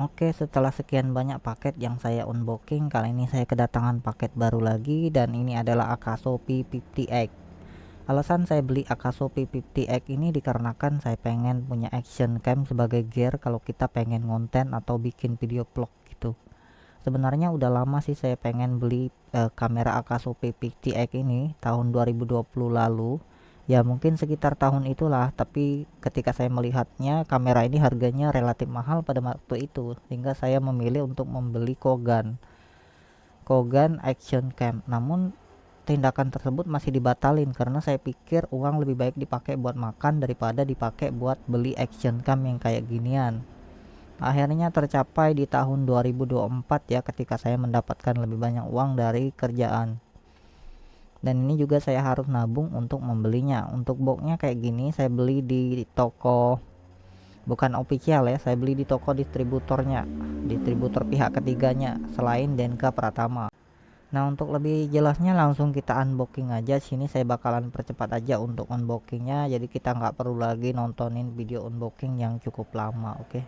Oke, setelah sekian banyak paket yang saya unboxing, kali ini saya kedatangan paket baru lagi dan ini adalah Akaso P50X. Alasan saya beli Akaso P50X ini dikarenakan saya pengen punya action cam sebagai gear kalau kita pengen konten atau bikin video vlog gitu. Sebenarnya udah lama sih saya pengen beli kamera Akaso P50X ini tahun 2020 lalu. Ya mungkin sekitar tahun itulah, tapi ketika saya melihatnya kamera ini harganya relatif mahal pada waktu itu, sehingga saya memilih untuk membeli Kogan Action Cam. Namun tindakan tersebut masih dibatalin karena saya pikir uang lebih baik dipakai buat makan daripada dipakai buat beli action cam yang kayak ginian. Akhirnya tercapai di tahun 2024 ya, ketika saya mendapatkan lebih banyak uang dari kerjaan. Dan ini juga saya harus nabung untuk membelinya. Untuk boxnya kayak gini saya beli di toko, bukan official ya, saya beli di toko distributornya, distributor pihak ketiganya selain Denka Pratama. Nah, untuk lebih jelasnya langsung kita unboxing aja. Sini saya bakalan percepat aja untuk unboxingnya, jadi kita nggak perlu lagi nontonin video unboxing yang cukup lama. Oke.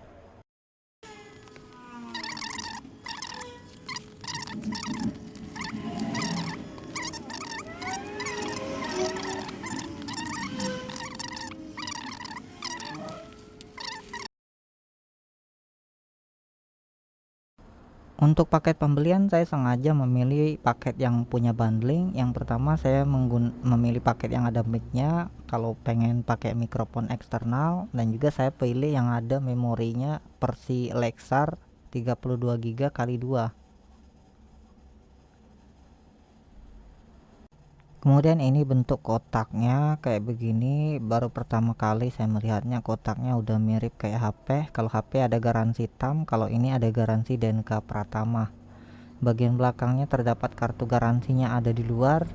Untuk paket pembelian saya sengaja memilih paket yang punya bundling. Yang pertama saya memilih paket yang ada mic-nya kalau pengen pakai mikrofon eksternal, dan juga saya pilih yang ada memorinya versi Lexar 32 GB kali 2. Kemudian ini bentuk kotaknya kayak begini. Baru pertama kali saya melihatnya kotaknya udah mirip kayak HP. Kalau HP ada garansi TAM, kalau ini ada garansi Denka Pratama. Bagian belakangnya terdapat kartu garansinya ada di luar.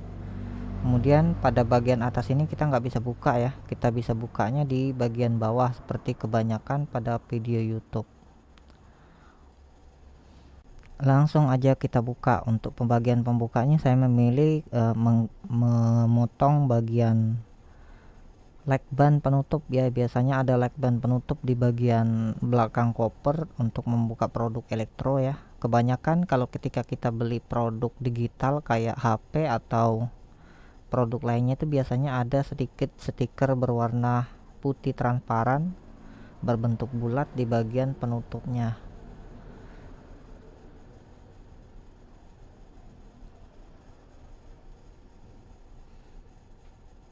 Kemudian pada bagian atas ini kita nggak bisa buka ya, kita bisa bukanya di bagian bawah seperti kebanyakan pada video YouTube. Langsung aja kita buka. Untuk pembagian pembukanya saya memilih memotong bagian lakban penutup ya. Biasanya ada lakban penutup di bagian belakang koper untuk membuka produk elektro ya. Kebanyakan kalau ketika kita beli produk digital kayak HP atau produk lainnya itu biasanya ada sedikit stiker berwarna putih transparan berbentuk bulat di bagian penutupnya.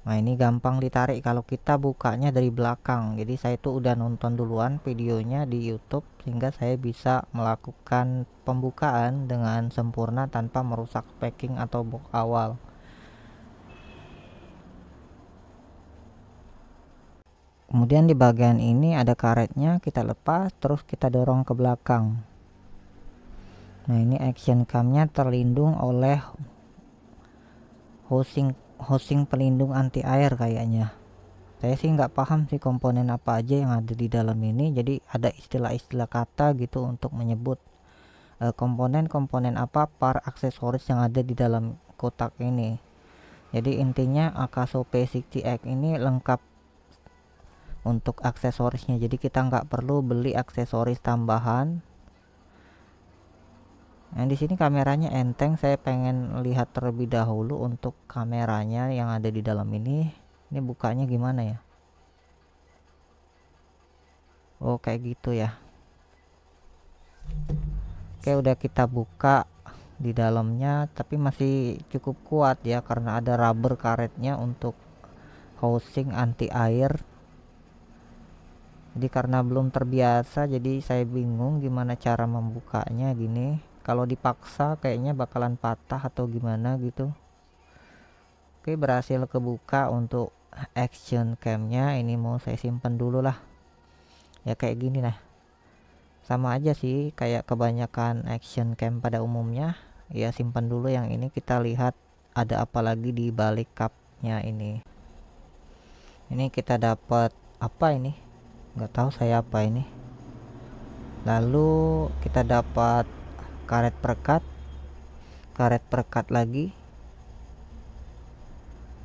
Nah, ini gampang ditarik kalau kita bukanya dari belakang. Jadi saya tuh udah nonton duluan videonya di YouTube sehingga saya bisa melakukan pembukaan dengan sempurna tanpa merusak packing atau box awal. Kemudian di bagian ini ada karetnya, kita lepas terus kita dorong ke belakang. Nah, ini action camnya terlindung oleh housing pelindung anti air kayaknya. Saya sih nggak paham sih komponen apa aja yang ada di dalam ini, jadi ada istilah-istilah kata gitu untuk menyebut komponen-komponen apa par aksesoris yang ada di dalam kotak ini. Jadi intinya Akaso P60X ini lengkap untuk aksesorisnya, jadi kita nggak perlu beli aksesoris tambahan. Nah, di sini kameranya enteng, saya pengen lihat terlebih dahulu untuk kameranya yang ada di dalam ini. Ini bukanya gimana ya? Oh, kayak gitu ya. Oke, udah kita buka di dalamnya, tapi masih cukup kuat ya karena ada rubber karetnya untuk housing anti air. Jadi karena belum terbiasa, jadi saya bingung gimana cara membukanya gini. Kalau dipaksa kayaknya bakalan patah atau gimana gitu. Oke, berhasil kebuka untuk action camnya. Ini mau saya simpan dulu lah. Ya kayak gini lah. Sama aja sih kayak kebanyakan action cam pada umumnya. Ya simpan dulu yang ini, kita lihat ada apa lagi di balik cupnya ini. Ini kita dapat apa ini? Nggak tahu saya apa ini. Lalu kita dapat karet perekat lagi.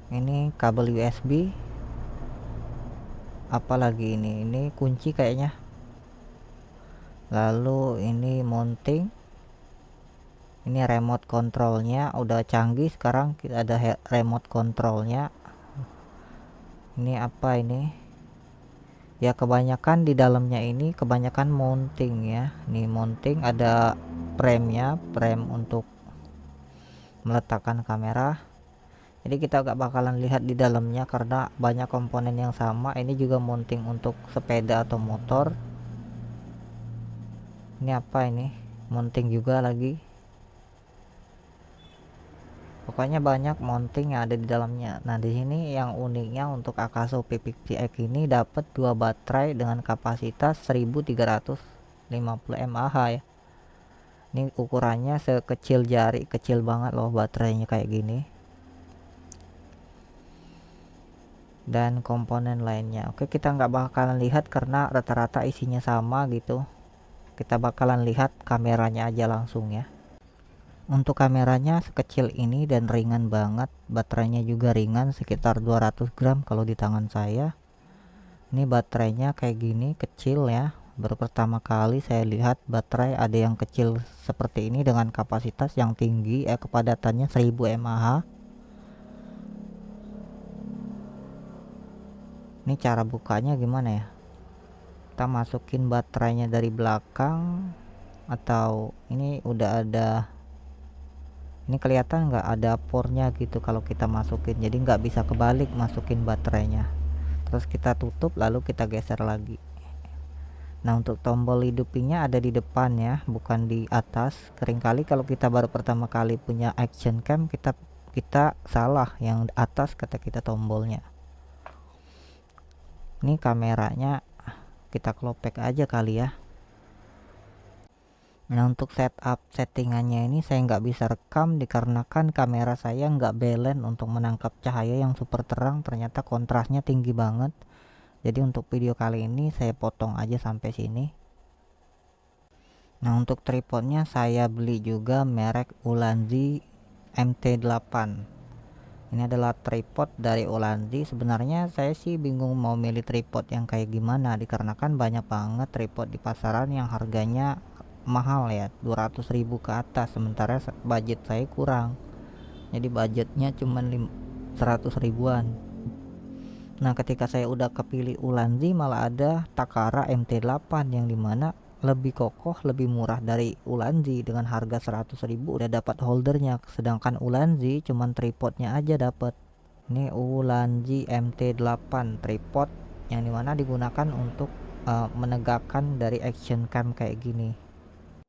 Ini kabel USB. Apalagi ini kunci kayaknya. Lalu ini mounting, ini remote controlnya udah canggih sekarang, kita ada remote controlnya. Ini apa ini ya, kebanyakan di dalamnya ini kebanyakan mounting ya. Nih mounting, ada premnya, prem untuk meletakkan kamera. Jadi kita gak bakalan lihat di dalamnya karena banyak komponen yang sama. Ini juga mounting untuk sepeda atau motor. Ini apa ini, mounting juga lagi. Pokoknya banyak mounting yang ada di dalamnya. Nah di sini yang uniknya untuk Akaso P50X ini dapat 2 baterai dengan kapasitas 1350 mAh ya. Ini ukurannya sekecil jari, kecil banget loh baterainya kayak gini. Dan komponen lainnya, oke, kita nggak bakalan lihat karena rata-rata isinya sama gitu. Kita bakalan lihat kameranya aja langsung ya. Untuk kameranya sekecil ini dan ringan banget, baterainya juga ringan sekitar 200 gram kalau di tangan saya. Ini baterainya kayak gini, kecil ya. Baru pertama kali saya lihat baterai ada yang kecil seperti ini dengan kapasitas yang tinggi, kepadatannya 1000 mAh. Ini cara bukanya gimana ya? Kita masukin baterainya dari belakang, atau ini udah ada, ini kelihatan nggak ada pornya gitu kalau kita masukin, jadi nggak bisa kebalik masukin baterainya. Terus kita tutup lalu kita geser lagi. Nah untuk tombol hidupinnya ada di depan ya, bukan di atas. Seringkali kalau kita baru pertama kali punya action cam, kita salah, yang atas kata kita tombolnya. Ini kameranya kita kelopek aja kali ya. Nah untuk setup settingannya ini saya nggak bisa rekam dikarenakan kamera saya nggak balance untuk menangkap cahaya yang super terang, ternyata kontrasnya tinggi banget. Jadi untuk video kali ini saya potong aja sampai sini. Nah untuk tripodnya saya beli juga merek Ulanzi MT8. Ini adalah tripod dari Ulanzi. Sebenarnya saya sih bingung mau milih tripod yang kayak gimana, dikarenakan banyak banget tripod di pasaran yang harganya mahal ya, 200.000 ke atas, sementara budget saya kurang. Jadi budgetnya cuma 100 ribuan. Nah ketika saya udah kepilih Ulanzi, malah ada Takara MT8 yang dimana lebih kokoh, lebih murah dari Ulanzi. Dengan harga 100.000 udah dapat holdernya, sedangkan Ulanzi cuman tripodnya aja dapat. Ini Ulanzi MT8 tripod yang dimana digunakan untuk menegakkan dari action cam kayak gini.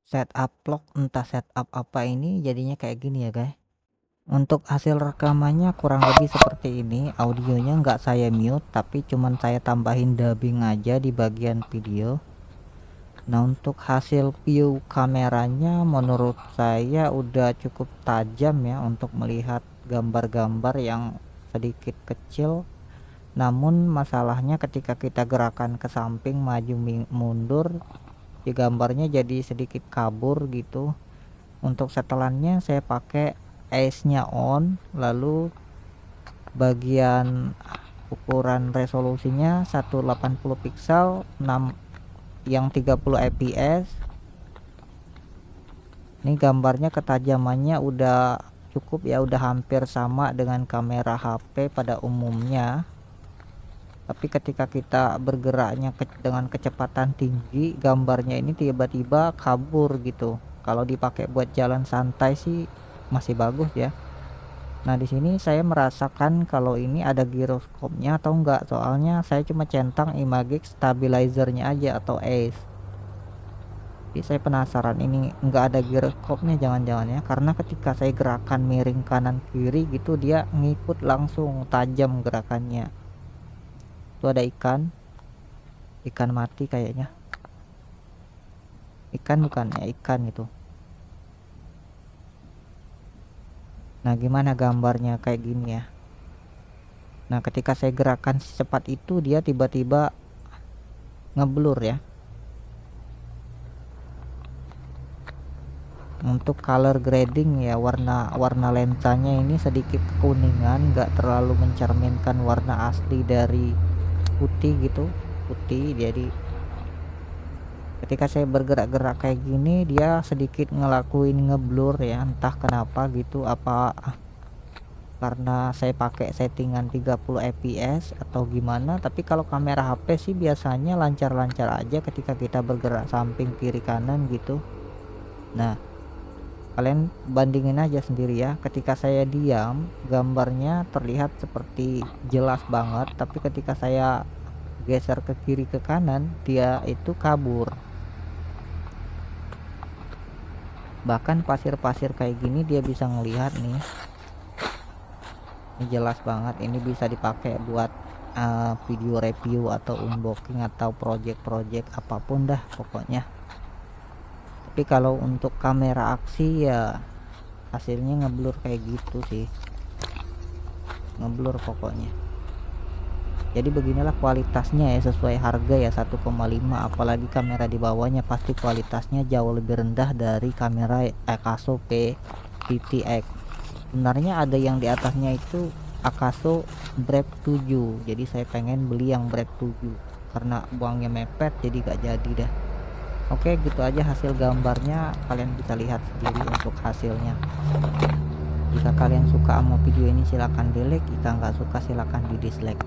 Setup vlog, entah setup apa ini jadinya kayak gini ya guys. Untuk hasil rekamannya kurang lebih seperti ini. Audionya nggak saya mute, tapi cuman saya tambahin dubbing aja di bagian video. Nah untuk hasil view kameranya menurut saya udah cukup tajam ya untuk melihat gambar-gambar yang sedikit kecil. Namun masalahnya ketika kita gerakan ke samping, maju mundur, ya gambarnya jadi sedikit kabur gitu. Untuk setelannya saya pakai ACE nya on, lalu bagian ukuran resolusinya 180 pixel 6 yang 30 fps. Ini gambarnya ketajamannya udah cukup ya, udah hampir sama dengan kamera HP pada umumnya. Tapi ketika kita bergeraknya dengan kecepatan tinggi, gambarnya ini tiba-tiba kabur gitu. Kalau dipakai buat jalan santai sih masih bagus ya. Nah di sini saya merasakan kalau ini ada giroskopnya atau enggak, soalnya saya cuma centang Imagix stabilizernya aja atau ACE. Jadi saya penasaran ini enggak ada giroskopnya jangan-jangan ya, karena ketika saya gerakan miring kanan kiri gitu dia ngikut langsung tajam gerakannya. Itu ada ikan mati kayaknya. Ikan bukan ya, ikan itu. Nah gimana gambarnya kayak gini ya. Nah ketika saya gerakan secepat itu dia tiba-tiba ngeblur ya. Untuk color grading ya, warna lensanya ini sedikit kekuningan, nggak terlalu mencerminkan warna asli dari putih gitu, putih. Jadi ketika saya bergerak-gerak kayak gini dia sedikit ngelakuin ngeblur ya, entah kenapa gitu, apa karena saya pakai settingan 30 fps atau gimana. Tapi kalau kamera HP sih biasanya lancar-lancar aja ketika kita bergerak samping kiri kanan gitu. Nah, kalian bandingin aja sendiri ya, ketika saya diam gambarnya terlihat seperti jelas banget, tapi ketika saya geser ke kiri ke kanan dia itu kabur. Bahkan pasir-pasir kayak gini dia bisa ngelihat nih, ini jelas banget. Ini bisa dipakai buat video review atau unboxing atau project-project apapun dah pokoknya. Tapi kalau untuk kamera aksi ya hasilnya ngeblur kayak gitu sih, ngeblur pokoknya. Jadi beginilah kualitasnya ya, sesuai harga ya 1,5, apalagi kamera di bawahnya pasti kualitasnya jauh lebih rendah dari kamera Akaso P50X. Sebenarnya ada yang di atasnya itu Akaso Brave 7, jadi saya pengen beli yang Brave 7 karena buangnya mepet, jadi gak jadi dah. Oke, gitu aja hasil gambarnya, kalian bisa lihat sendiri untuk hasilnya. Jika kalian suka sama video ini silahkan di like, jika nggak suka silahkan di dislike.